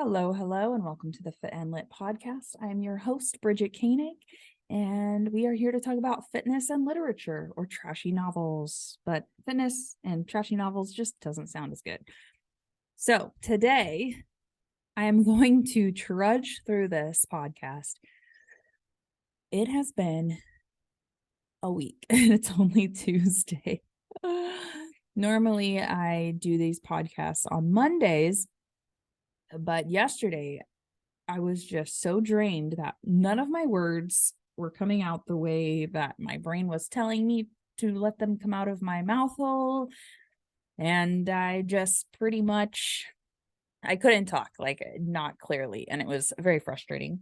Hello, hello, and welcome to the Fit and Lit podcast. I am your host, Bridget Koenig, and we are here to talk about fitness and literature or trashy novels. But fitness and trashy novels just doesn't sound as good. So today, I am going to trudge through this podcast. It has been a week, and it's only Tuesday. Normally, I do these podcasts on Mondays, but yesterday I was just so drained that none of my words were coming out the way that my brain was telling me to let them come out of my mouth hole. And I just pretty much, I couldn't talk, like not clearly. And it was very frustrating.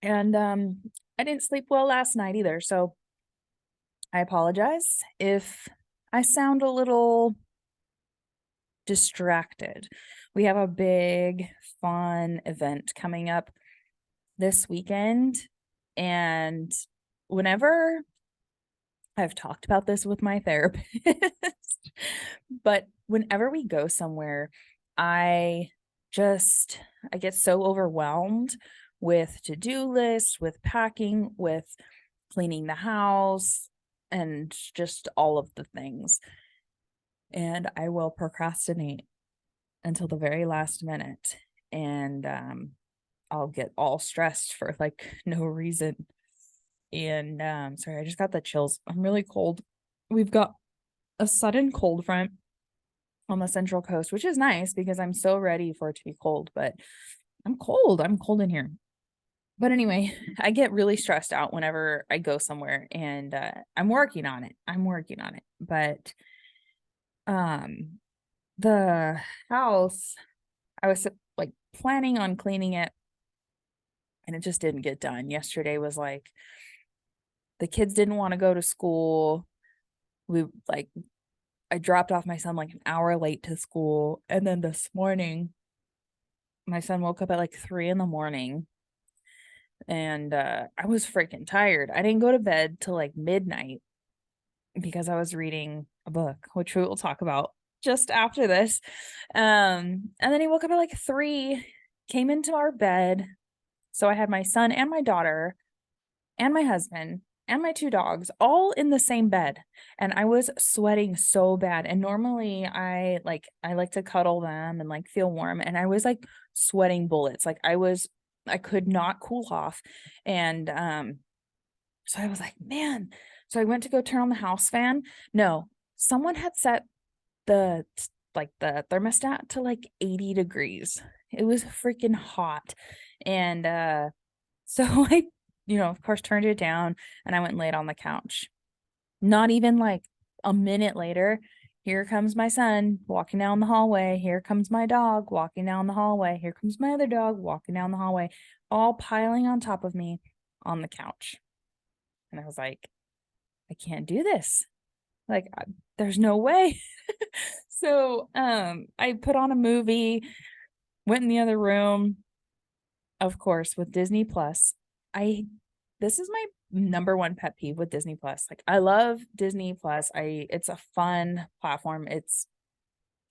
And I didn't sleep well last night either. So I apologize if I sound a little distracted. We have a big, fun event coming up this weekend. And whenever I've talked about this with my therapist, but whenever we go somewhere, I I get so overwhelmed with to-do lists, with packing, with cleaning the house, and just all of the things. And I will procrastinate until the very last minute. And I'll get all stressed for like no reason. And sorry, I just got the chills. I'm really cold. We've got a sudden cold front on the Central Coast, which is nice because I'm so ready for it to be cold, but I'm cold. I'm cold in here. But anyway, I get really stressed out whenever I go somewhere, and I'm working on it. But the house, I was like planning on cleaning it, and it just didn't get done. Yesterday was like the kids didn't want to go to school. I dropped off my son like an hour late to school, and then this morning my son woke up at like 3 a.m, and I was freaking tired. I didn't go to bed till like midnight because I was reading a book, which we will talk about just after this. And then he woke up at like 3, came into our bed. So I had my son and my daughter and my husband and my 2 dogs all in the same bed, and I was sweating so bad. And normally I like to cuddle them and like feel warm, and I was like sweating bullets. Like I could not cool off. And so I was like, man. So I went to go turn on the house fan. No, someone had set the the thermostat to like 80 degrees. It was freaking hot. And so I, of course, turned it down, and I went and laid on the couch. Not even like a minute later, here comes my son walking down the hallway. Here comes my dog walking down the hallway. Here comes my other dog walking down the hallway, all piling on top of me on the couch. And I was like, I can't do this. Like, there's no way. So I put on a movie, went in the other room, of course, with Disney Plus. This is my number one pet peeve with Disney Plus. Like, I love Disney Plus. It's a fun platform. It's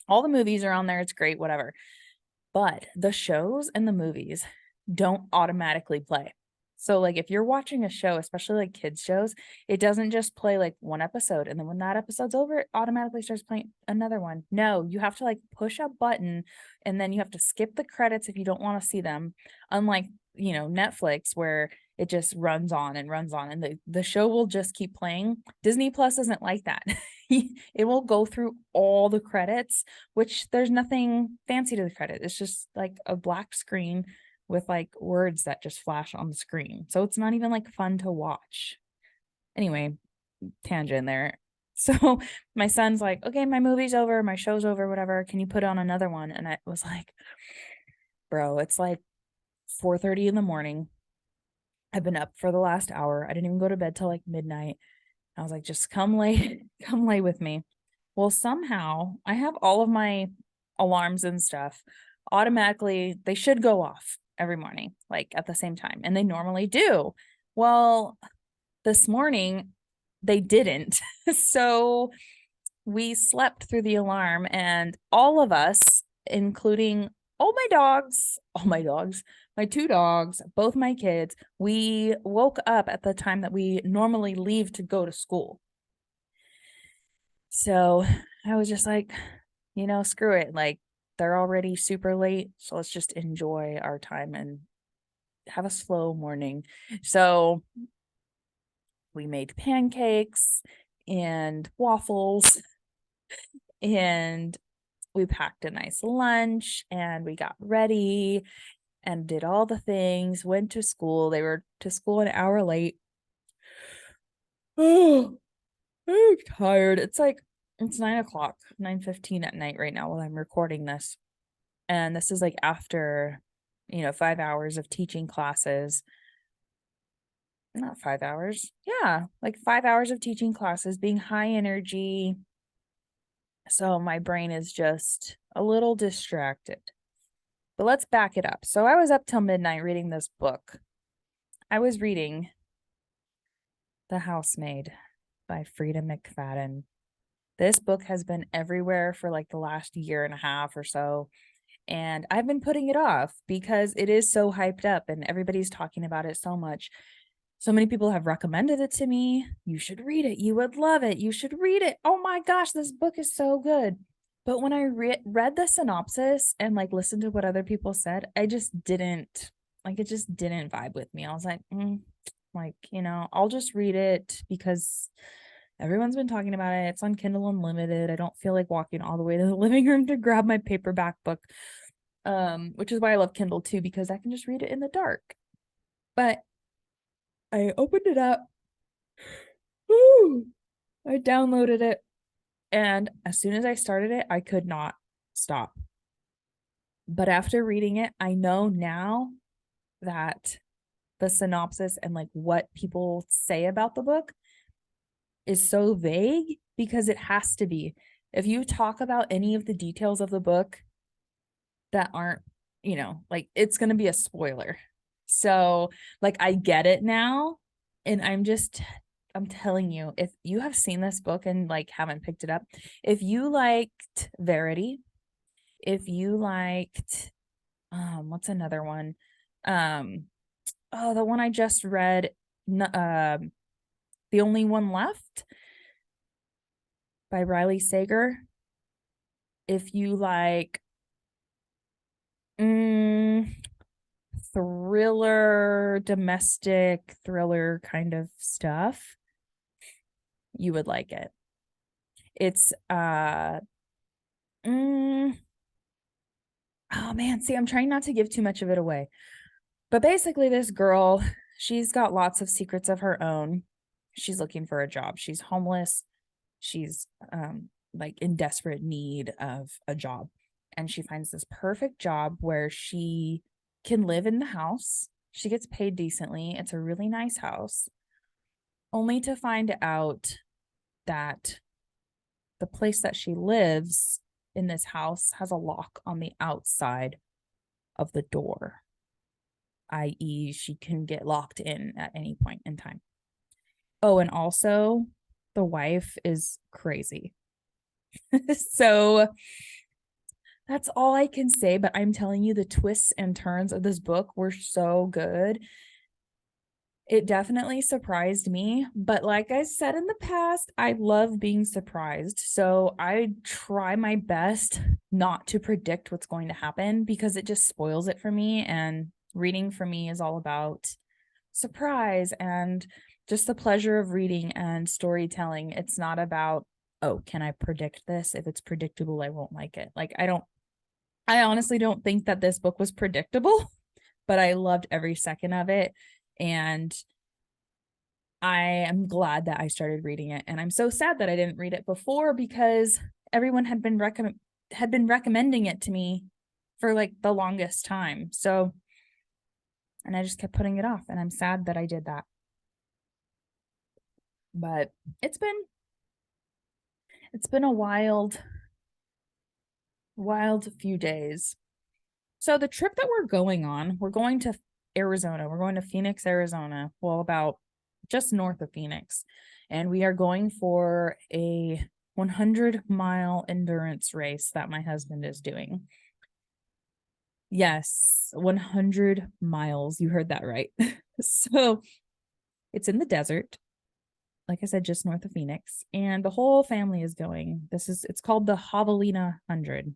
all the movies are on there. It's great, whatever. But the shows and the movies don't automatically play. So like if you're watching a show, especially like kids shows, it doesn't just play like one episode, and then when that episode's over, it automatically starts playing another one. No, you have to like push a button, and then you have to skip the credits if you don't want to see them. Unlike, Netflix, where it just runs on and runs on, and the show will just keep playing. Disney Plus isn't like that. It will go through all the credits, which there's nothing fancy to the credit. It's just like a black screen with like words that just flash on the screen. So it's not even like fun to watch. Anyway, tangent there. So my son's like, okay, my movie's over, my show's over, whatever. Can you put on another one? And I was like, bro, it's like 4:30 in the morning. I've been up for the last hour. I didn't even go to bed till like midnight. I was like, just come lay, come lay with me. Well, somehow I have all of my alarms and stuff automatically. They should go off every morning, like at the same time. And they normally do. Well, this morning they didn't. So we slept through the alarm, and all of us including all my dogs, my 2 dogs, both my kids. We woke up at the time that we normally leave to go to school. So I was just like, screw it. Like, they're already super late. So let's just enjoy our time and have a slow morning. So we made pancakes and waffles, and we packed a nice lunch, and we got ready and did all the things, went to school. They were to school an hour late. Oh, I'm tired. It's 9:00, 9:15 at night right now while I'm recording this. And this is like after, 5 hours of teaching classes. Not 5 hours. Yeah, like 5 hours of teaching classes, being high energy. So my brain is just a little distracted. But let's back it up. So I was up till midnight reading this book. I was reading The Housemaid by Frida McFadden. This book has been everywhere for like the last year and a half or so. And I've been putting it off because it is so hyped up and everybody's talking about it so much. So many people have recommended it to me. You should read it. You would love it. You should read it. Oh my gosh, this book is so good. But when I read the synopsis and like listened to what other people said, it just didn't vibe with me. I was like, I'll just read it because everyone's been talking about it. It's on Kindle Unlimited. I don't feel like walking all the way to the living room to grab my paperback book. Which is why I love Kindle too, because I can just read it in the dark. But I opened it up. Woo! I downloaded it. And as soon as I started it, I could not stop. But after reading it, I know now that the synopsis and like what people say about the book is so vague because it has to be. If you talk about any of the details of the book that aren't, like, it's going to be a spoiler. So, like, I get it now. And I'm telling you, if you have seen this book and like haven't picked it up, if you liked Verity, if you liked, what's another one? The one I just read, The Only One Left by Riley Sager. If you like, thriller, domestic thriller kind of stuff, you would like it. It's oh man, see, I'm trying not to give too much of it away. But basically this girl, she's got lots of secrets of her own. She's looking for a job. She's homeless. She's like in desperate need of a job. And she finds this perfect job where she can live in the house. She gets paid decently. It's a really nice house. Only to find out that the place that she lives in this house has a lock on the outside of the door, i.e., she can get locked in at any point in time. Oh, and also the wife is crazy. So that's all I can say, but I'm telling you, the twists and turns of this book were so good. It definitely surprised me, but like I said in the past, I love being surprised. So I try my best not to predict what's going to happen because it just spoils it for me. And reading for me is all about surprise and just the pleasure of reading and storytelling. It's not about, oh, can I predict this? If it's predictable, I won't like it. Like, I honestly don't think that this book was predictable, but I loved every second of it. And I am glad that I started reading it. And I'm so sad that I didn't read it before because everyone had been recommending it to me for like the longest time. So, and I just kept putting it off, and I'm sad that I did that. But it's been a wild few days. So the trip that we're going on, we're going to Arizona. We're going to Phoenix, Arizona. Well, about just north of Phoenix. And we are going for a 100-mile endurance race that my husband is doing. Yes, 100 miles. You heard that right. So it's in the desert, like I said, just north of Phoenix, and the whole family is going. It's called the Javelina 100.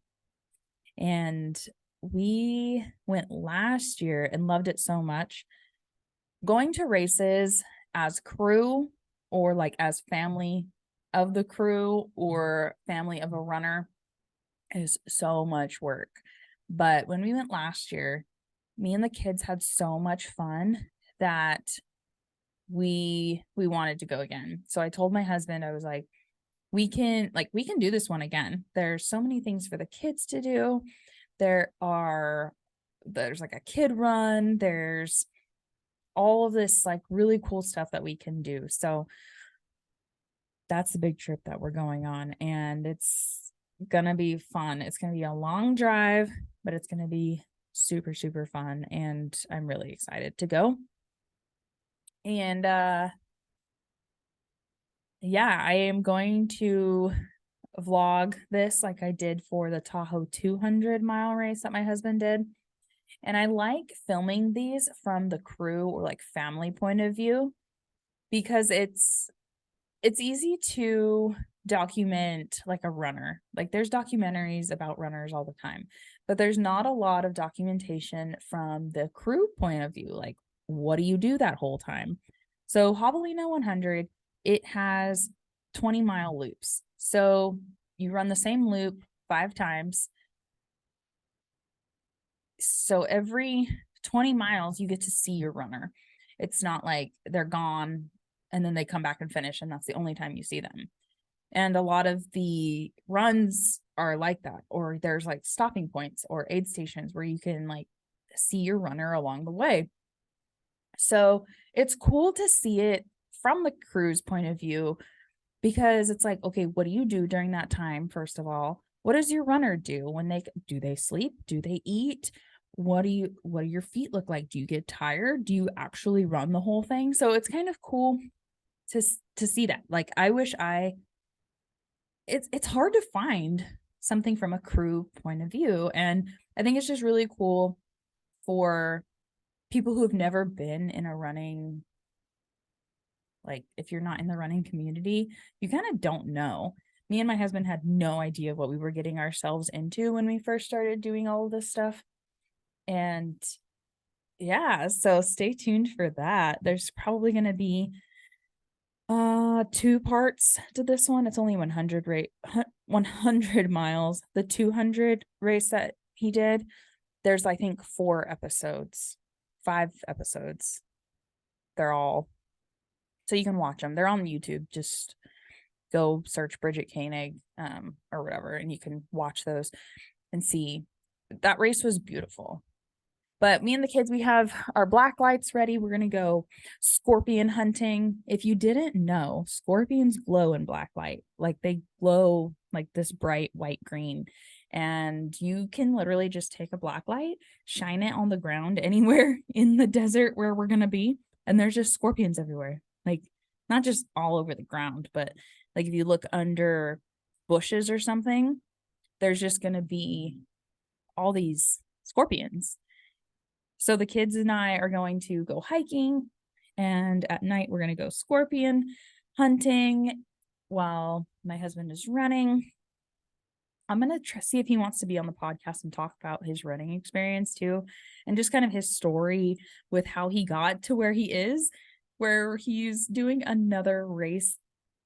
And we went last year and loved it so much. Going to races as crew or like as family of the crew or family of a runner is so much work. But when we went last year, me and the kids had so much fun that we wanted to go again. So I told my husband, I was like, we can do this one again. There's so many things for the kids to do. There's like a kid run, there's all of this like really cool stuff that we can do. So that's the big trip that we're going on, and it's gonna be fun. It's gonna be a long drive, but it's gonna be super, super fun, and I'm really excited to go. And yeah, I am going to vlog this like I did for the Tahoe 200-mile race that my husband did. And I like filming these from the crew or like family point of view because it's easy to document like a runner. Like there's documentaries about runners all the time, but there's not a lot of documentation from the crew point of view. Like, what do you do that whole time? So Javelina 100, it has 20-mile loops. So you run the same loop 5 times. So every 20 miles, you get to see your runner. It's not like they're gone and then they come back and finish, and that's the only time you see them. And a lot of the runs are like that, or there's like stopping points or aid stations where you can like see your runner along the way. So it's cool to see it from the crew's point of view because it's like, okay, what do you do during that time? First of all, what does your runner do when they sleep? Do they eat? What do your feet look like? Do you get tired? Do you actually run the whole thing? So it's kind of cool to see that. Like I wish it's hard to find something from a crew point of view, and I think it's just really cool for people who have never been in a running, like if you're not in the running community, you kind of don't know. Me and my husband had no idea what we were getting ourselves into when we first started doing all of this stuff. And yeah, so stay tuned for that. There's probably going to be 2 parts to this one. It's only 100 miles. The 200 race that he did, there's I think 4 episodes, 5 episodes. They're all, so you can watch them. They're on YouTube. Just go search Bridget Koenig or whatever, and you can watch those and see. That race was beautiful. But me and the kids, we have our black lights ready. We're going to go scorpion hunting. If you didn't know, scorpions glow in black light. Like they glow like this bright white green. And you can literally just take a black light, shine it on the ground anywhere in the desert where we're going to be. And there's just scorpions everywhere. Like not just all over the ground, but like if you look under bushes or something, there's just going to be all these scorpions. So the kids and I are going to go hiking, and at night we're going to go scorpion hunting while my husband is running. I'm going to see if he wants to be on the podcast and talk about his running experience too, and just kind of his story with how he got to where he is, where he's doing another race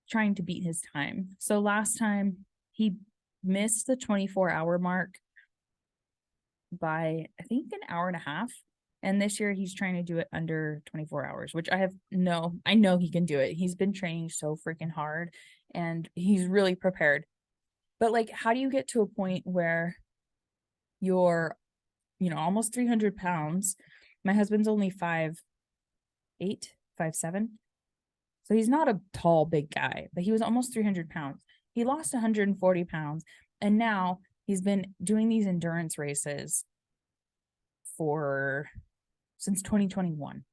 trying to beat his time. So last time he missed the 24-hour mark by I think an hour and a half. And this year he's trying to do it under 24 hours, which I know he can do it. He's been training so freaking hard and he's really prepared. But like, how do you get to a point where you're, almost 300 pounds? My husband's only 5'8", 5'7". So he's not a tall, big guy, but he was almost 300 pounds. He lost 140 pounds. And now he's been doing these endurance races since 2021.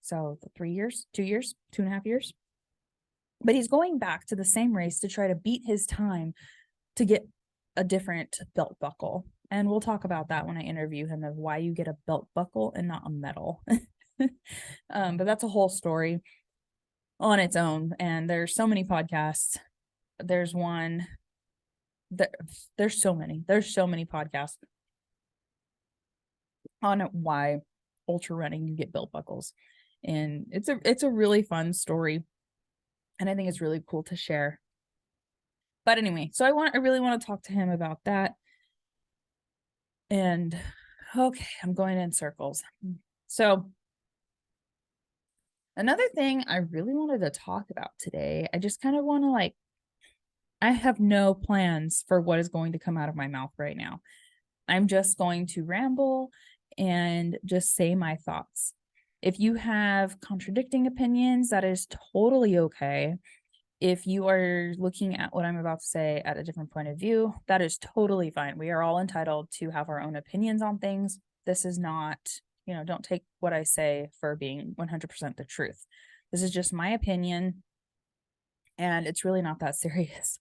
So 3 years, 2 years, 2.5 years. But he's going back to the same race to try to beat his time to get a different belt buckle. And we'll talk about that when I interview him, of why you get a belt buckle and not a medal. But that's a whole story on its own. And there's so many podcasts. There's one that there's so many podcasts on why ultra running you get belt buckles. And it's a really fun story. And I think it's really cool to share. But anyway, so I really want to talk to him about that. And okay, I'm going in circles. So another thing I really wanted to talk about today, I just kind of want to I have no plans for what is going to come out of my mouth right now. I'm just going to ramble and just say my thoughts. If you have contradicting opinions, that is totally okay. If you are looking at what I'm about to say at a different point of view, that is totally fine. We are all entitled to have our own opinions on things. This is not, don't take what I say for being 100% the truth. This is just my opinion, and it's really not that serious.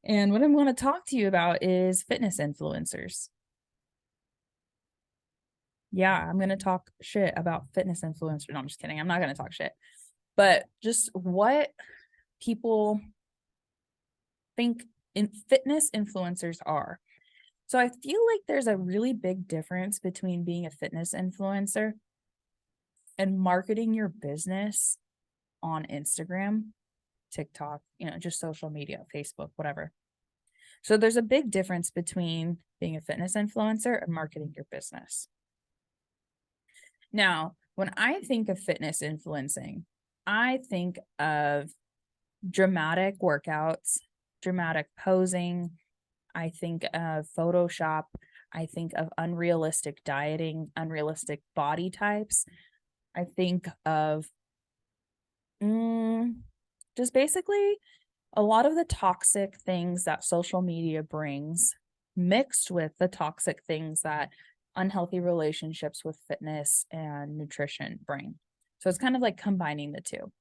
And what I'm going to talk to you about is fitness influencers. Yeah, I'm going to talk shit about fitness influencers. No, I'm just kidding. I'm not going to talk shit. But just what people think fitness influencers are. So I feel like there's a really big difference between being a fitness influencer and marketing your business on Instagram, TikTok, just social media, Facebook, whatever. So there's a big difference between being a fitness influencer and marketing your business. Now, when I think of fitness influencing, I think of dramatic workouts, dramatic posing. I think of Photoshop. I think of unrealistic dieting, unrealistic body types. I think of just basically a lot of the toxic things that social media brings, mixed with the toxic things that unhealthy relationships with fitness and nutrition bring. So it's kind of like combining the two.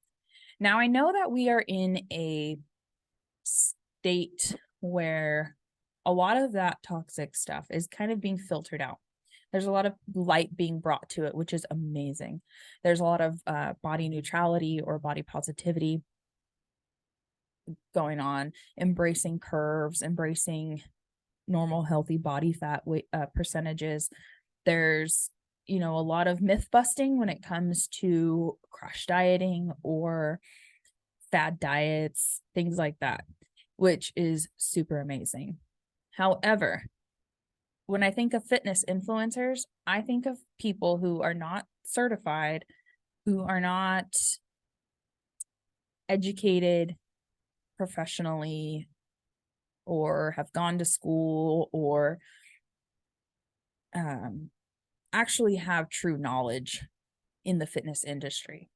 Now, I know that we are in a state where a lot of that toxic stuff is kind of being filtered out. There's a lot of light being brought to it, which is amazing. There's a lot of body neutrality or body positivity going on, embracing curves, embracing normal, healthy body fat percentages. There's, a lot of myth busting when it comes to crash dieting or fad diets, things like that, which is super amazing. However, when I think of fitness influencers, I think of people who are not certified, who are not educated professionally, or have gone to school, or actually have true knowledge in the fitness industry.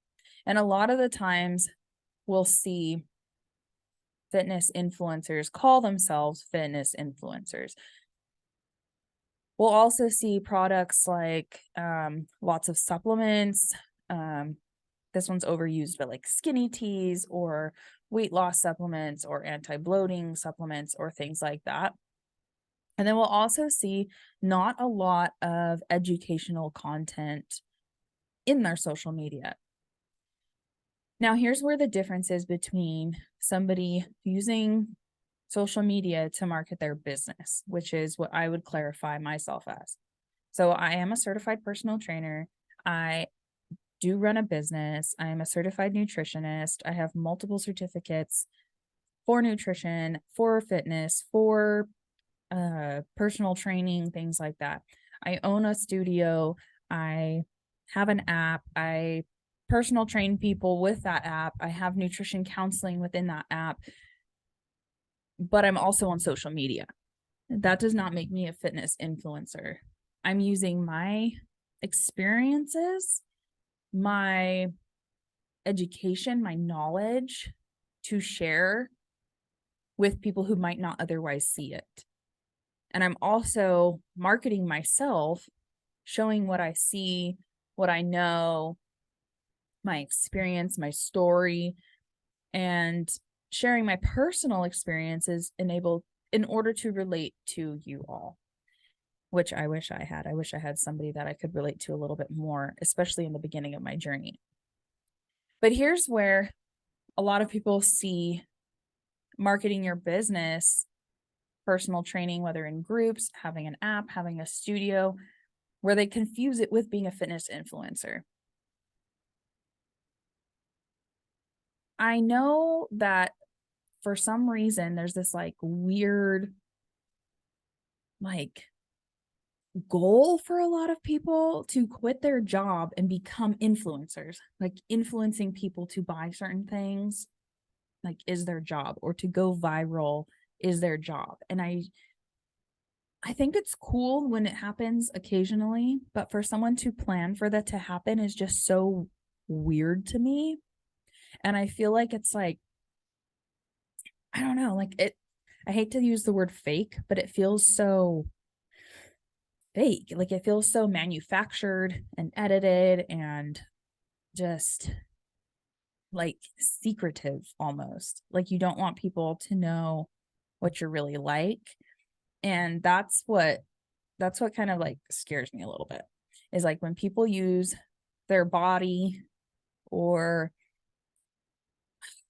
And a lot of the times we'll see fitness influencers call themselves fitness influencers. We'll also see products like lots of supplements. This one's overused, but like skinny teas or weight loss supplements or anti-bloating supplements or things like that. And then we'll also see not a lot of educational content in their social media. Now, here's where the difference is between somebody using social media to market their business, which is what I would clarify myself as. So I am a certified personal trainer. I do run a business. I am a certified nutritionist. I have multiple certificates for nutrition, for fitness, for personal training, things like that. I own a studio. I have an app. I personal train people with that app. I have nutrition counseling within that app, but I'm also on social media. That does not make me a fitness influencer. I'm using my experiences, my education, my knowledge to share with people who might not otherwise see it. And I'm also marketing myself, showing what I see, what I know, my experience, my story, and sharing my personal experiences in order to relate to you all. which I wish I had. I wish I had somebody that I could relate to a little bit more, especially in the beginning of my journey. But here's where a lot of people see marketing your business, personal training, whether in groups, having an app, having a studio, where they confuse it with being a fitness influencer. I know that for some reason there's this like weird like goal for a lot of people to quit their job and become influencers, like influencing people to buy certain things, like is their job, or to go viral is their job. And I think it's cool when it happens occasionally, but for someone to plan for that to happen is just so weird to me. And I feel like it's like, I don't know, like I hate to use the word fake, but it feels so fake. Like it feels so manufactured and edited and just like secretive almost. Like you don't want people to know what you're really like. And that's what kind of like scares me a little bit, is like when people use their body or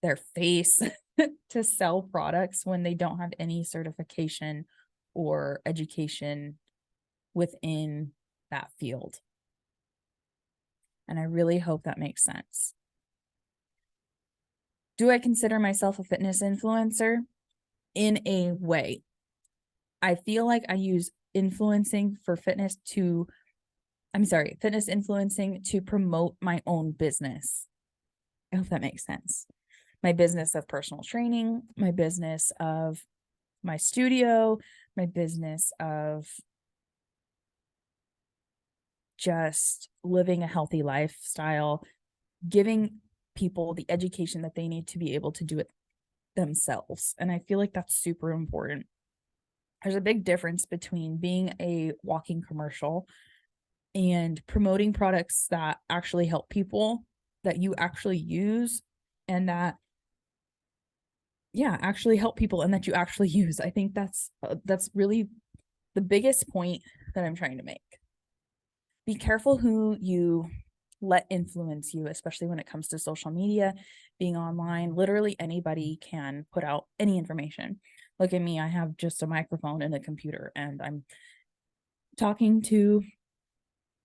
their face to sell products when they don't have any certification or education within that field. And I really hope that makes sense. Do I consider myself a fitness influencer? In a way. I feel like I use influencing for fitness fitness influencing to promote my own business. I hope that makes sense. My business of personal training, my business of my studio, my business of just living a healthy lifestyle, giving people the education that they need to be able to do it themselves. And I feel like that's super important. There's a big difference between being a walking commercial and promoting products that actually help people, that you actually use, and that actually help people and that you actually use. I think that's really the biggest point that I'm trying to make. Be careful who you let influence you, especially when it comes to social media, being online. Literally anybody can put out any information. Look at me, I have just a microphone and a computer, and I'm talking to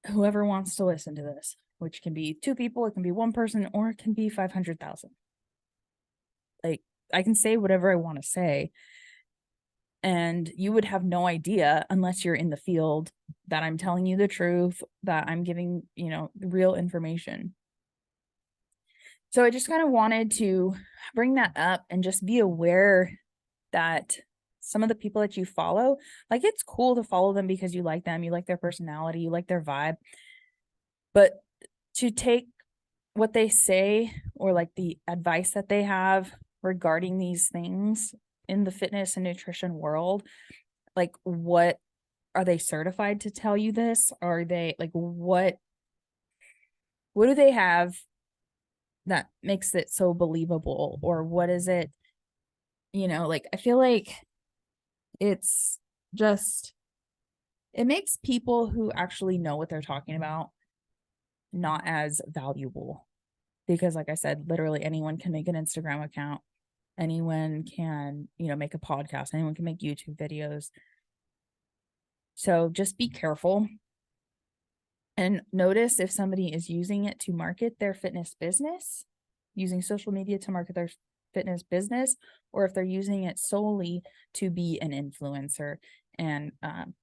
whoever wants to listen to this, which can be 2 people, it can be 1 person, or it can be 500,000. Like, I can say whatever I want to say, and you would have no idea unless you're in the field that I'm telling you the truth, that I'm giving, real information. So I just kind of wanted to bring that up and just be aware that some of the people that you follow, like it's cool to follow them because you like them, you like their personality, you like their vibe, but to take what they say or like the advice that they have regarding these things in the fitness and nutrition world, like what are they certified to tell you this? Are they like what do they have that makes it so believable? Or what is it, like I feel like it's just, it makes people who actually know what they're talking about not as valuable, because like I said, literally anyone can make an Instagram account, anyone can, make a podcast, anyone can make YouTube videos. So just be careful and notice if somebody is using it to market their fitness business, using social media to market their fitness business, or if they're using it solely to be an influencer and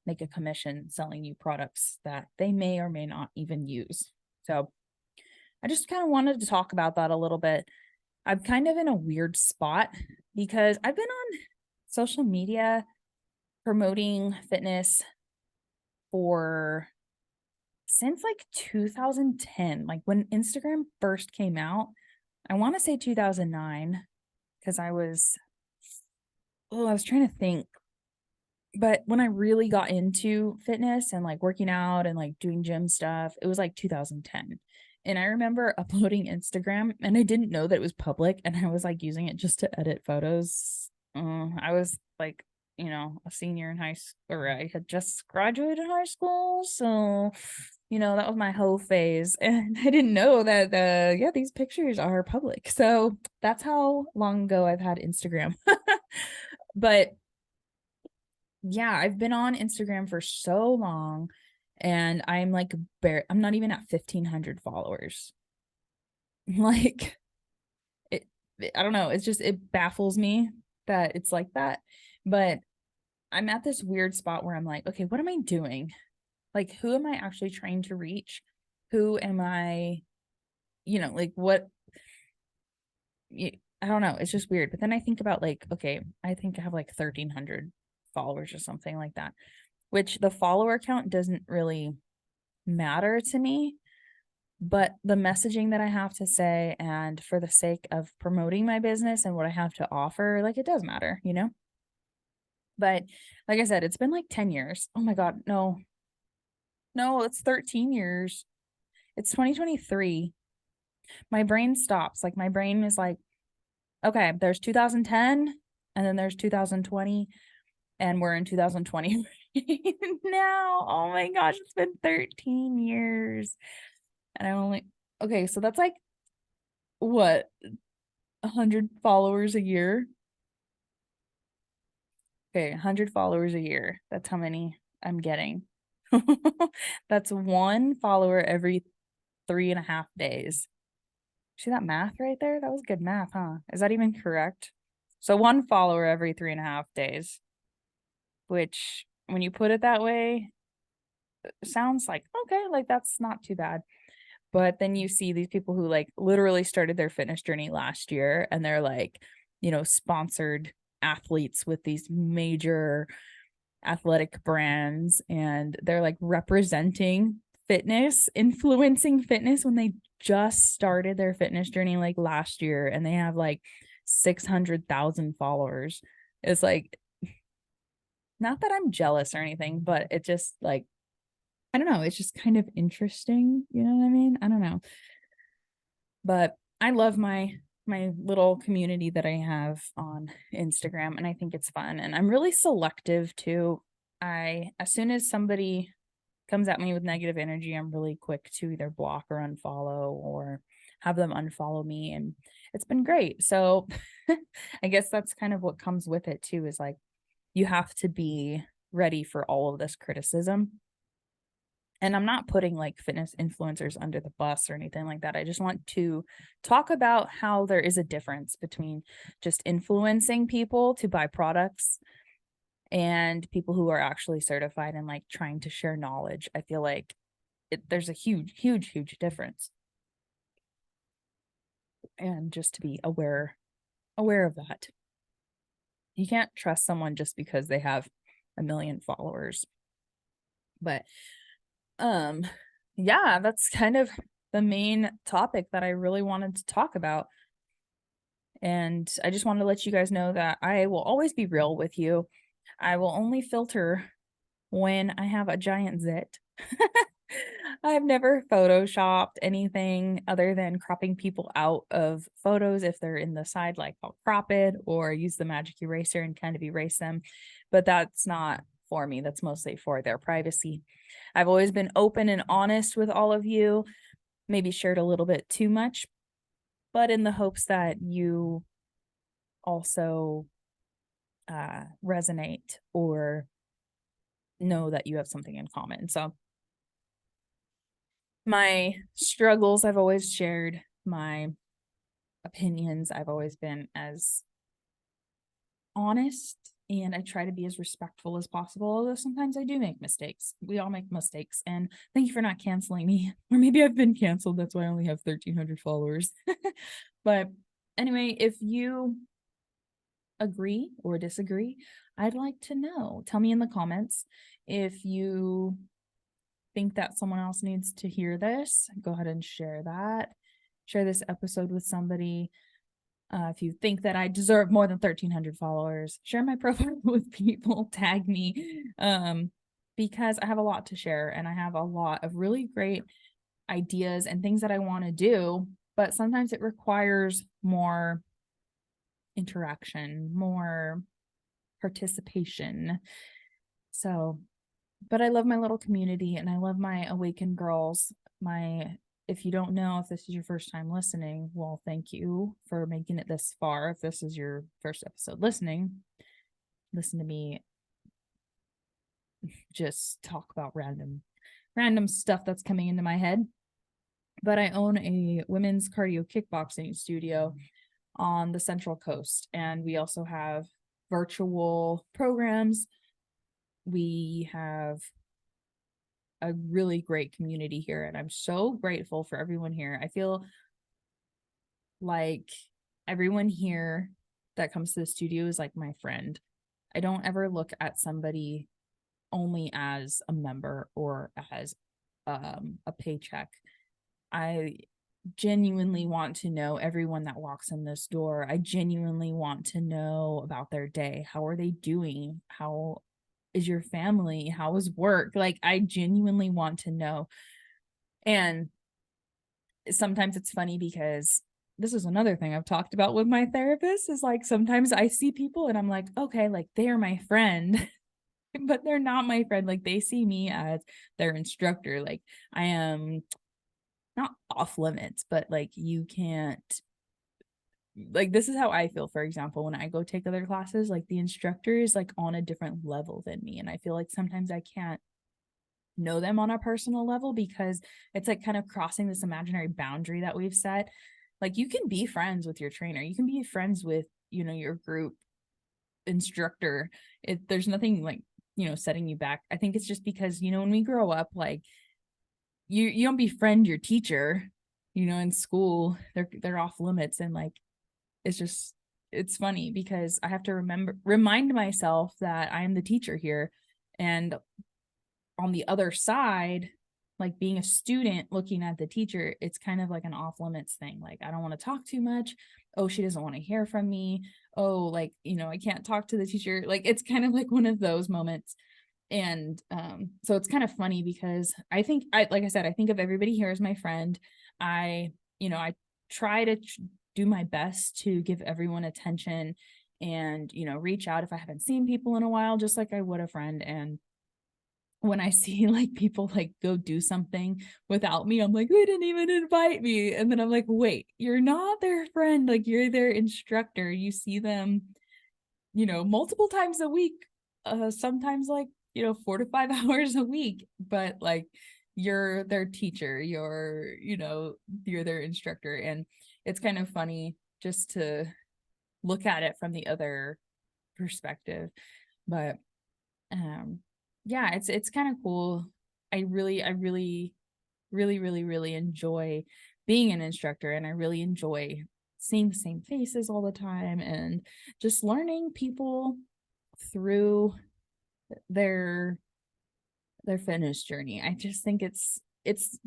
make a commission selling you products that they may or may not even use. So I just kind of wanted to talk about that a little bit. I'm kind of in a weird spot because I've been on social media promoting fitness for since like 2010, like when Instagram first came out. I want to say 2009 because I was trying to think. But when I really got into fitness and like working out and like doing gym stuff, it was like 2010. And I remember uploading Instagram and I didn't know that it was public, and I was like using it just to edit photos. I was like a senior in high school, or I had just graduated high school. So, that was my whole phase. And I didn't know that, yeah, these pictures are public. So that's how long ago I've had Instagram. But yeah, I've been on Instagram for so long, and I'm like, I'm not even at 1,500 followers. Like, it, I don't know. It's just, it baffles me that it's like that. But I'm at this weird spot where I'm like, okay, what am I doing? Like, who am I actually trying to reach? Who am I, like what? I don't know. It's just weird. But then I think about, like, okay, I think I have like 1,300 followers or something like that, which the follower count doesn't really matter to me. But the messaging that I have to say, and for the sake of promoting my business and what I have to offer, like, it does matter. But like I said, it's been like 10 years. Oh my God, no, no, it's 13 years. It's 2023. My brain stops. Like, my brain is like, okay, there's 2010, and then there's 2020, and we're in 2020 now. Oh my gosh, it's been 13 years. And okay, so that's like, what, 100 followers a year? Okay, 100 followers a year. That's how many I'm getting. That's one follower every 3.5 days. See that math right there? That was good math, huh? Is that even correct? So one follower every 3.5 days, which when you put it that way, sounds like, okay, like that's not too bad. But then you see these people who like literally started their fitness journey last year, and they're like, sponsored athletes with these major athletic brands, and they're like representing fitness, influencing fitness when they just started their fitness journey like last year, and they have like 600,000 followers. It's like, not that I'm jealous or anything, but it just like, I don't know, it's just kind of interesting, you know what I mean? I don't know. But I love my little community that I have on Instagram, and I think it's fun, and I'm really selective too. As soon as somebody comes at me with negative energy, I'm really quick to either block or unfollow, or have them unfollow me, and it's been great. So I guess that's kind of what comes with it too, is like, you have to be ready for all of this criticism. And I'm not putting like fitness influencers under the bus or anything like that. I just want to talk about how there is a difference between just influencing people to buy products and people who are actually certified and like trying to share knowledge. I feel like there's a huge, huge, huge difference. And just to be aware of that. You can't trust someone just because they have 1 million followers. But yeah, that's kind of the main topic that I really wanted to talk about. And I just wanted to let you guys know that I will always be real with you. I will only filter when I have a giant zit. I've never photoshopped anything other than cropping people out of photos if they're in the side, like I'll crop it or use the magic eraser and kind of erase them. But that's not for me. That's mostly for their privacy. I've always been open and honest with all of you, maybe shared a little bit too much, but in the hopes that you also resonate or know that you have something in common. So my struggles, I've always shared. My opinions, I've always been as honest, and I try to be as respectful as possible, although sometimes I do make mistakes. We all make mistakes, and thank you for not canceling me. Or maybe I've been canceled, that's why I only have 1,300 followers. But anyway, if you agree or disagree, I'd like to know. Tell me in the comments. If you think that someone else needs to hear this, go ahead and share that. Share this episode with somebody. If you think that I deserve more than 1,300 followers, share my profile with people, tag me, because I have a lot to share, and I have a lot of really great ideas and things that I want to do, but sometimes it requires more interaction, more participation. So, but I love my little community and I love my awakened girls. If you don't know, if this is your first time listening, well, thank you for making it this far. If this is your first episode listening, listen to me just talk about random stuff that's coming into my head. But I own a women's cardio kickboxing studio on the Central Coast, and we also have virtual programs. We have a really great community here, and I'm so grateful for everyone here. I feel like everyone here that comes to the studio is like my friend. I don't ever look at somebody only as a member or as a paycheck. I genuinely want to know everyone that walks in this door. I genuinely want to know about their day. How are they doing? How is your family? How is work? Like, I genuinely want to know. And sometimes it's funny because this is another thing I've talked about with my therapist is like sometimes I see people and I'm like, okay, like they are my friend, but they're not my friend. Like they see me as their instructor. Like I am not off limits, but like you can't, like this is how I feel. For example, when I go take other classes, like the instructor is like on a different level than me. And I feel like sometimes I can't know them on a personal level because it's like kind of crossing this imaginary boundary that we've set. Like you can be friends with your trainer, you can be friends with, your group instructor. There's nothing like, setting you back. I think it's just because, when we grow up, like you don't befriend your teacher, in school, they're off limits. And like, it's funny because I have to remind myself that I am the teacher here. And on the other side, like being a student looking at the teacher, it's kind of like an off limits thing. Like, I don't want to talk too much. Oh, she doesn't want to hear from me. Oh, like, I can't talk to the teacher. Like, it's kind of like one of those moments. And so it's kind of funny because like I said, I think of everybody here as my friend. I try to do my best to give everyone attention and, reach out if I haven't seen people in a while, just like I would a friend. And when I see like people like go do something without me, I'm like, they didn't even invite me. And then I'm like, wait, you're not their friend. Like you're their instructor. You see them, multiple times a week, sometimes like, 4 to 5 hours a week, but like you're their teacher, you're their instructor. And it's kind of funny just to look at it from the other perspective. But yeah, it's kind of cool. I really enjoy being an instructor, and I really enjoy seeing the same faces all the time and just learning people through their fitness journey. I just think it's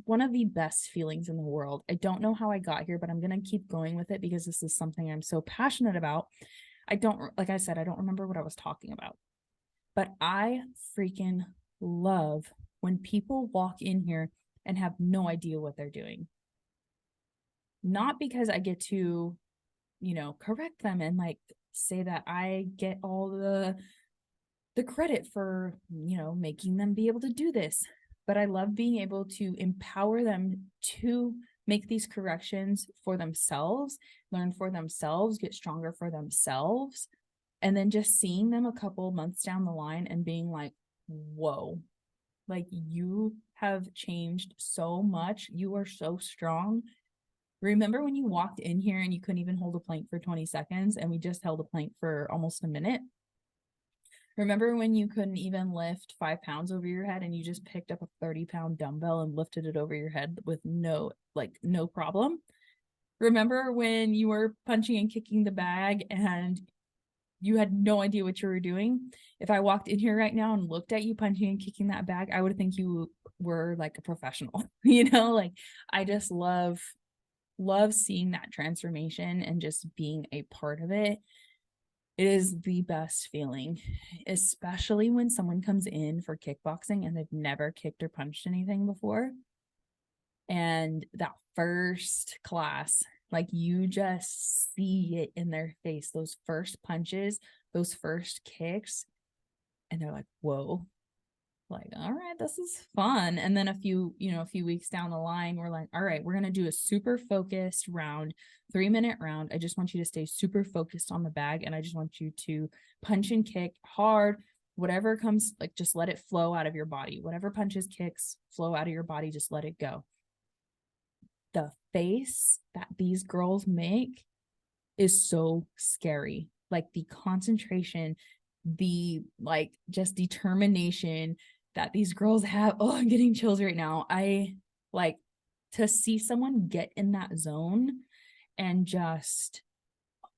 one of the best feelings in the world. I don't know how I got here, but I'm going to keep going with it because this is something I'm so passionate about. Like I said, I don't remember what I was talking about. But I freaking love when people walk in here and have no idea what they're doing. Not because I get to, correct them and like say that I get all the credit for, making them be able to do this. But I love being able to empower them to make these corrections for themselves, learn for themselves, get stronger for themselves. And then just seeing them a couple months down the line and being like, whoa, like you have changed so much. You are so strong. Remember when you walked in here and you couldn't even hold a plank for 20 seconds and we just held a plank for almost a minute? Remember when you couldn't even lift 5 pounds over your head and you just picked up a 30-pound dumbbell and lifted it over your head with no problem? Remember when you were punching and kicking the bag and you had no idea what you were doing? If I walked in here right now and looked at you punching and kicking that bag, I would think you were like a professional. Like I just love seeing that transformation and just being a part of it. It is the best feeling, especially when someone comes in for kickboxing and they've never kicked or punched anything before. And that first class, like you just see it in their face. Those first punches those first kicks, and they're like, whoa, like, all right, this is fun. And then a few weeks down the line, we're like, all right, we're going to do a super focused round, 3-minute round. I just want you to stay super focused on the bag. And I just want you to punch and kick hard, whatever comes, like, just let it flow out of your body. Whatever punches, kicks, flow out of your body, just let it go. The face that these girls make is so scary. Like the concentration, the like just determination that these girls have. Oh, I'm getting chills right now. I like to see someone get in that zone and just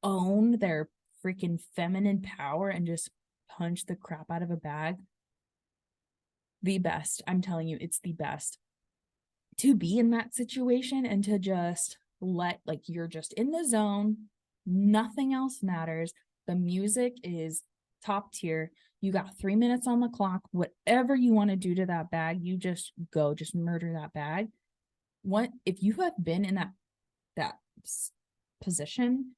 own their freaking feminine power and just punch the crap out of a bag. The best. I'm telling you, it's the best to be in that situation and to just let, like, you're just in the zone. Nothing else matters. The music is top tier. You got 3 minutes on the clock. Whatever you want to do to that bag, you just go, just murder that bag. What if you have been in that position?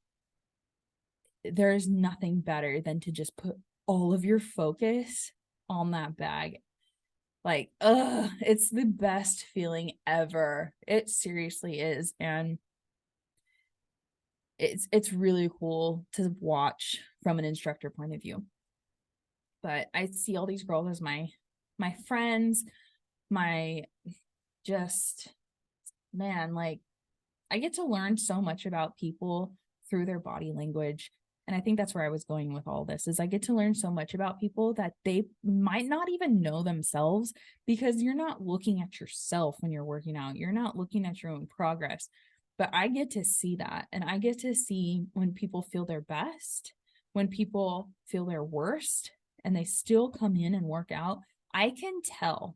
There's nothing better than to just put all of your focus on that bag. Like, it's the best feeling ever. It seriously is. And it's really cool to watch from an instructor point of view. But I see all these girls as my friends, my just, man, like, I get to learn so much about people through their body language. And I think that's where I was going with all this, is I get to learn so much about people that they might not even know themselves, because you're not looking at yourself when you're working out. You're not looking at your own progress. But I get to see that. And I get to see when people feel their best, when people feel their worst, and they still come in and work out. I can tell.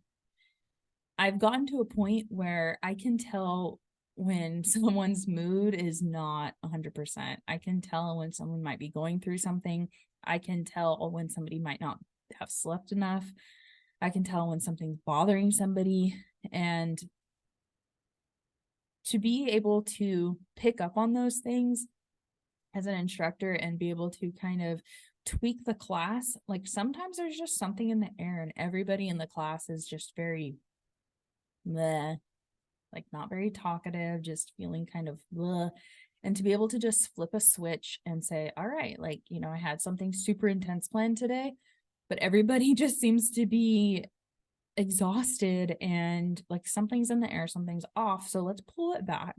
I've gotten to a point where I can tell when someone's mood is not 100%. I can tell when someone might be going through something. I can tell when somebody might not have slept enough. I can tell when something's bothering somebody. And to be able to pick up on those things as an instructor and be able to kind of tweak the class, like sometimes there's just something in the air and everybody in the class is just very meh, like not very talkative, just feeling kind of bleh. And to be able to just flip a switch and say, all right, like, I had something super intense planned today, but everybody just seems to be exhausted and like something's in the air, something's off. So let's pull it back.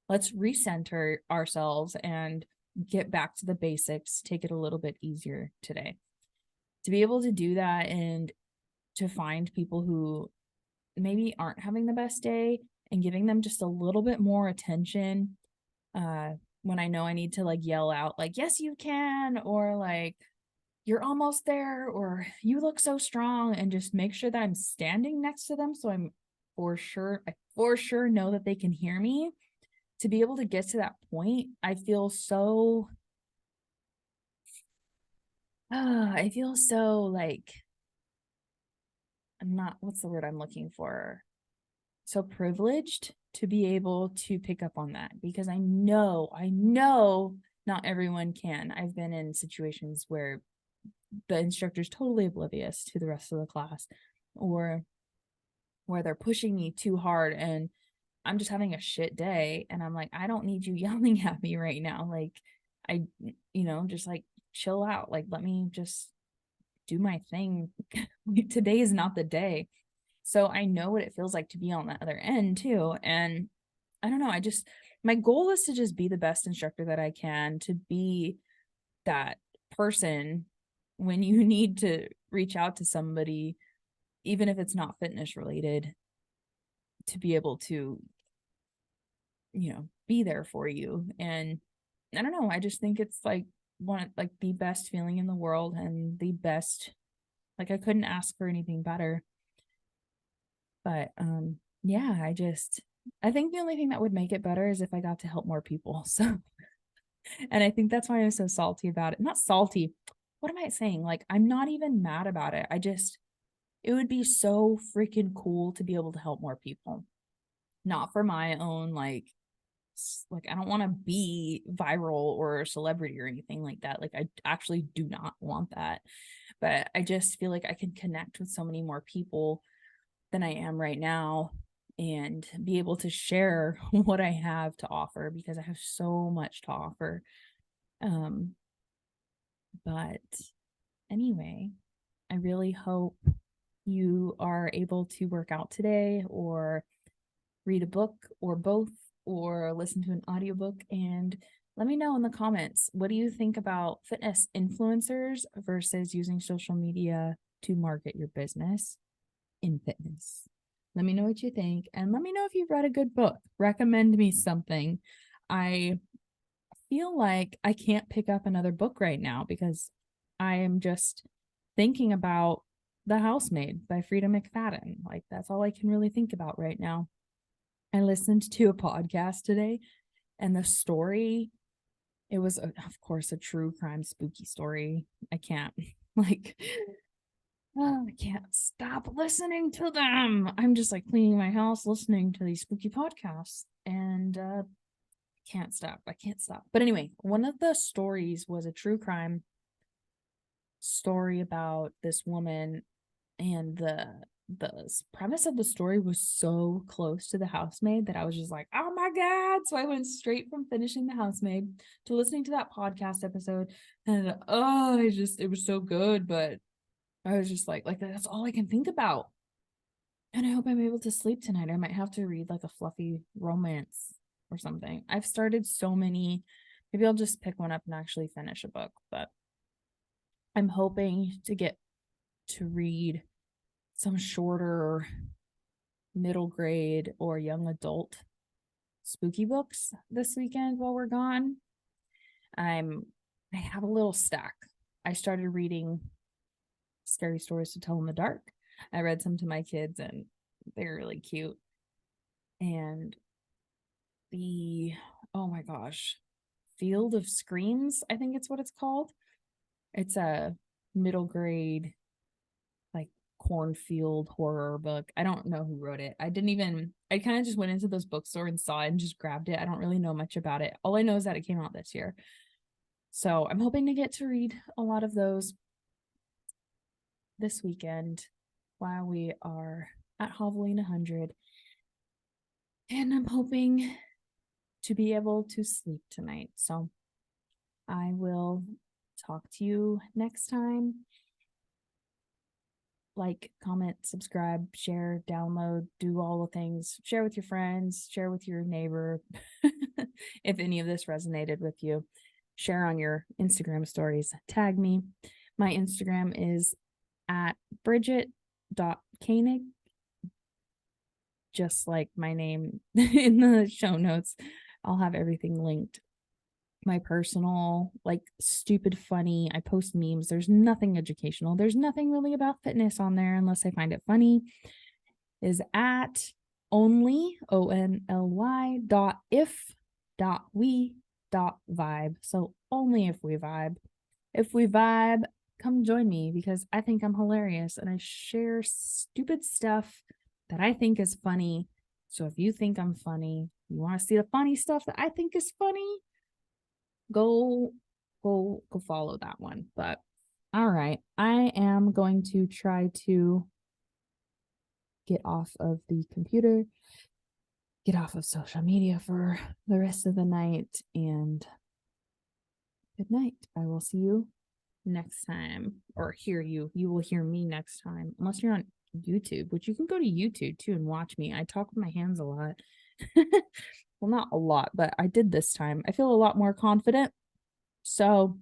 Let's recenter ourselves and get back to the basics, take it a little bit easier today. To be able to do that and to find people who maybe aren't having the best day and giving them just a little bit more attention, when I know I need to like yell out like, yes, you can, or like, you're almost there, or you look so strong, and just make sure that I'm standing next to them. So I for sure know that they can hear me. To be able to get to that point, I feel so like, what's the word I'm looking for? So privileged to be able to pick up on that, because I know not everyone can. I've been in situations where the instructor's totally oblivious to the rest of the class, or where they're pushing me too hard and I'm just having a shit day. And I'm like, I don't need you yelling at me right now. Like, just like chill out. Like, let me just do my thing. Today is not the day. So I know what it feels like to be on the other end too. And I don't know, my goal is to just be the best instructor that I can, to be that person when you need to reach out to somebody, even if it's not fitness related, to be able to, be there for you. And I don't know, I just think it's like the best feeling in the world, and the best, like, I couldn't ask for anything better. But yeah, I think the only thing that would make it better is if I got to help more people. So, and I think that's why I'm so salty about it. Not salty. What am I saying? Like, I'm not even mad about it. It would be so freaking cool to be able to help more people. Not for my own like Like, I don't want to be viral or a celebrity or anything like that. Like, I actually do not want that. But I just feel like I can connect with so many more people than I am right now and be able to share what I have to offer, because I have so much to offer. But anyway, I really hope you are able to work out today, or read a book, or both, or listen to an audiobook. And let me know in the comments, what do you think about fitness influencers versus using social media to market your business in fitness? Let me know what you think, and let me know if you've read a good book. Recommend me something. I feel like I can't pick up another book right now because I am just thinking about The Housemaid by Frida McFadden. Like, that's all I can really think about right now. I listened to a podcast today, and the story, it was, of course, a true crime spooky story. I can't, like, I can't stop listening to them. I'm just like cleaning my house, listening to these spooky podcasts, and can't stop. I can't stop. But anyway, one of the stories was a true crime story about this woman, and the premise of the story was so close to The Housemaid that I was just like, oh my God. So I went straight from finishing The Housemaid to listening to that podcast episode. And it was so good. But I was just like that's all I can think about. And I hope I'm able to sleep tonight. I might have to read like a fluffy romance or something. I've started so many. Maybe I'll just pick one up and actually finish a book. But I'm hoping to get to read some shorter middle grade or young adult spooky books this weekend while we're gone. I have a little stack. I started reading Scary Stories to Tell in the Dark. I read some to my kids, and they're really cute. And oh my gosh, Field of Screams, I think it's what it's called. It's a middle grade, like, cornfield horror book. I don't know who wrote it. I kind of just went into those bookstore and saw it and just grabbed it. I don't really know much about it. All I know is that it came out this year. So I'm hoping to get to read a lot of those this weekend while we are at Halloween 100. And I'm hoping to be able to sleep tonight. So I will talk to you next time. Like, comment, subscribe, share, download, do all the things. Share with your friends, share with your neighbor. If any of this resonated with you, share on your Instagram stories. Tag me. My Instagram is at bridget.koenig, just like my name in the show notes. I'll have everything linked. My personal, like, stupid funny, I post memes. There's nothing educational. There's nothing really about fitness on there unless I find it funny. Is at only only.if.we.vibe. So only if we vibe. If we vibe, come join me, because I think I'm hilarious and I share stupid stuff that I think is funny. So if you think I'm funny, you want to see the funny stuff that I think is funny, go follow that one. But all right, I am going to try to get off of the computer, get off of social media for the rest of the night, and good night. I will see you next time, or you will hear me next time, unless you're on YouTube, which you can go to YouTube too and watch me. I talk with my hands a lot. Well, not a lot, but I did this time. I feel a lot more confident. So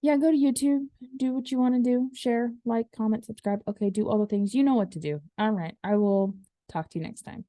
yeah, go to YouTube, do what you want to do, share, like, comment, subscribe. Okay, do all the things. You know what to do. All right, I will talk to you next time.